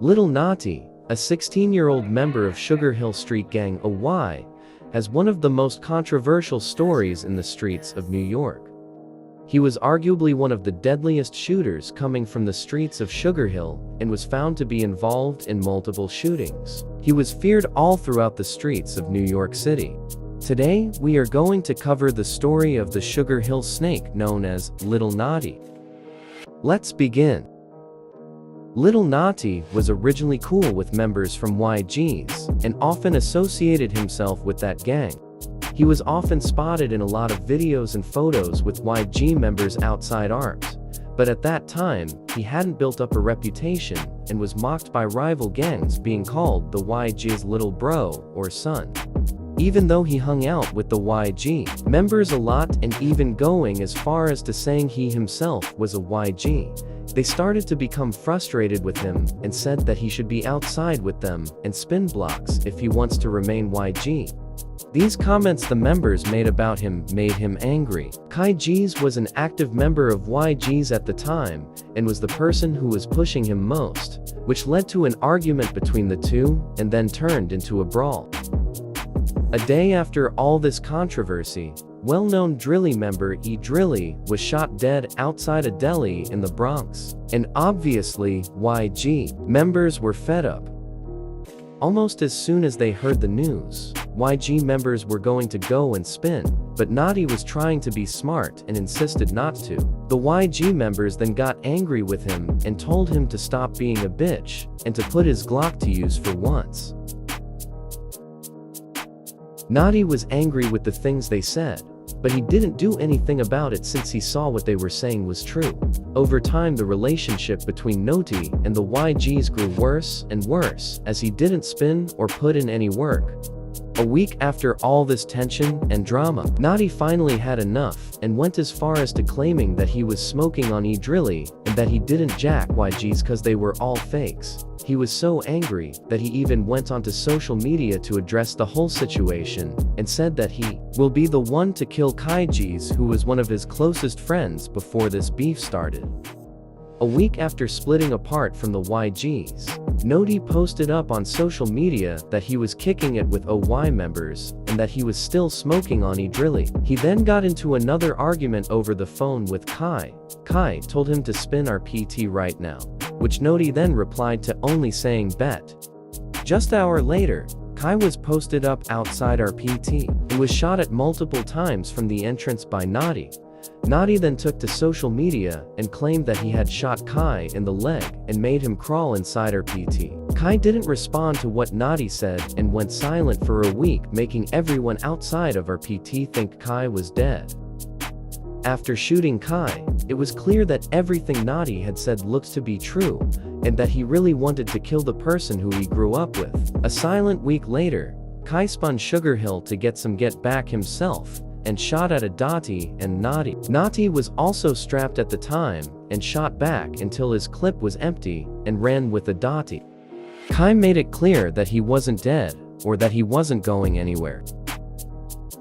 Little Notti, a 16-year-old member of Sugarhill street gang OY, has one of the most controversial stories in the streets of New York. He was arguably one of the deadliest shooters coming from the streets of Sugarhill and was found to be involved in multiple shootings. He was feared all throughout the streets of New York City. Today, we are going to cover the story of the Sugarhill snake known as Little Notti. Let's begin. Little Notti was originally cool with members from YGs and often associated himself with that gang. He was often spotted in a lot of videos and photos with YG members outside arms, but at that time, he hadn't built up a reputation and was mocked by rival gangs, being called the YG's little bro or son. Even though he hung out with the YG members a lot and even going as far as to saying he himself was a YG, they started to become frustrated with him and said that he should be outside with them and spin blocks if he wants to remain YG. These comments the members made about him made him angry. Kai G's was an active member of YGs at the time and was the person who was pushing him most, which led to an argument between the two and then turned into a brawl. A day after all this controversy, well-known Drilly member E. Drilly was shot dead outside a deli in the Bronx. And obviously, YG members were fed up. Almost as soon as they heard the news, YG members were going to go and spin, but Notti was trying to be smart and insisted not to. The YG members then got angry with him and told him to stop being a bitch and to put his Glock to use for once. Notti was angry with the things they said, but he didn't do anything about it since he saw what they were saying was true. Over time, the relationship between Notti and the YGs grew worse and worse as he didn't spin or put in any work. A week after all this tension and drama, Notti finally had enough and went as far as to claiming that he was smoking on E. Drilly and that he didn't jack YGs cause they were all fakes. He was so angry that he even went onto social media to address the whole situation and said that he will be the one to kill Kai G's, who was one of his closest friends before this beef started. A week after splitting apart from the YGs, Notti posted up on social media that he was kicking it with OY members and that he was still smoking on E. Drilly. He then got into another argument over the phone with Kai. Kai told him to spin our PT right now, which Notti then replied to only saying bet. Just an hour later, Kai was posted up outside our PT and was shot at multiple times from the entrance by Notti. Notti then took to social media and claimed that he had shot Kai in the leg and made him crawl inside our PT. Kai didn't respond to what Notti said and went silent for a week, making everyone outside of our PT think Kai was dead. After shooting Kai, it was clear that everything Notti had said looked to be true, and that he really wanted to kill the person who he grew up with. A silent week later, Kai spun Sugarhill to get some get back himself, and shot at a Notti and Notti. Notti was also strapped at the time, and shot back until his clip was empty, and ran with the Notti. Kai made it clear that he wasn't dead, or that he wasn't going anywhere.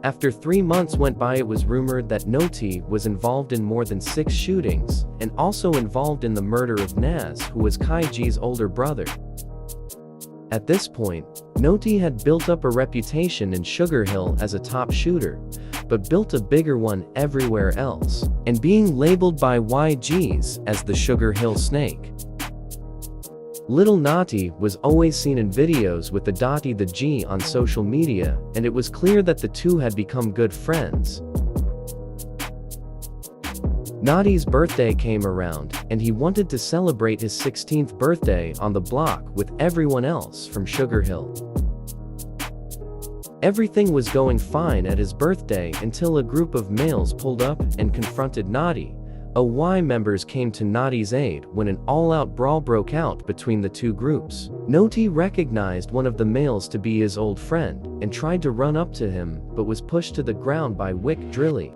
After 3 months went by, it was rumored that Notti was involved in more than 6 shootings, and also involved in the murder of Naz, who was Kai G's older brother. At this point, Notti had built up a reputation in Sugarhill as a top shooter, but built a bigger one everywhere else, and being labeled by YGs as the Sugarhill Snake. Little Notti was always seen in videos with the Notti the G on social media, and it was clear that the two had become good friends. Notti's birthday came around, and he wanted to celebrate his 16th birthday on the block with everyone else from Sugarhill. Everything was going fine at his birthday until a group of males pulled up and confronted Notti. OY members came to Notti's aid when an all-out brawl broke out between the two groups. Notti recognized one of the males to be his old friend and tried to run up to him but was pushed to the ground by Wick Drilly.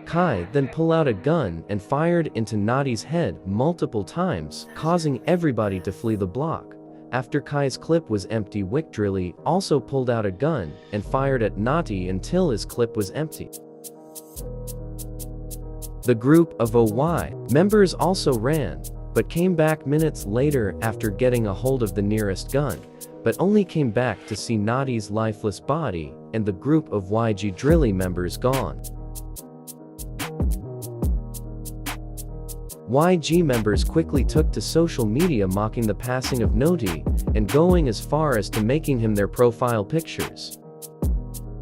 Kai then pulled out a gun and fired into Notti's head multiple times, causing everybody to flee the block. After Kai's clip was empty, Wick Drilly also pulled out a gun and fired at Notti until his clip was empty. The group of OY members also ran, but came back minutes later after getting a hold of the nearest gun, but only came back to see Notti's lifeless body and the group of YG Drilly members gone. YG members quickly took to social media mocking the passing of Notti and going as far as to making him their profile pictures.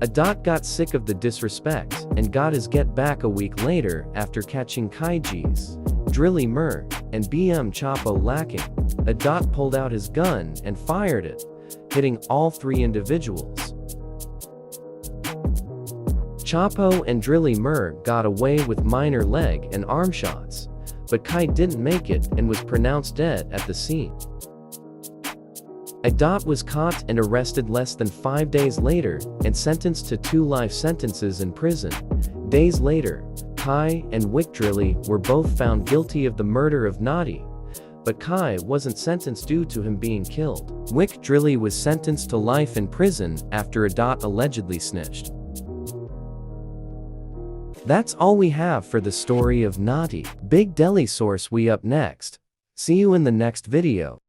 Adot got sick of the disrespect and got his get back a week later after catching Kaiji's, Drilly Mer, and BM Chapo lacking. Adot pulled out his gun and fired it, hitting all three individuals. Chapo and Drilly Mer got away with minor leg and arm shots, but Kai didn't make it and was pronounced dead at the scene. Adot was caught and arrested less than 5 days later and sentenced to 2 life sentences in prison. Days later, Kai and Wick Drilly were both found guilty of the murder of Notti, but Kai wasn't sentenced due to him being killed. Wick Drilly was sentenced to life in prison after Adot allegedly snitched. That's all we have for the story of Notti. Big DeliSource we up next. See you in the next video.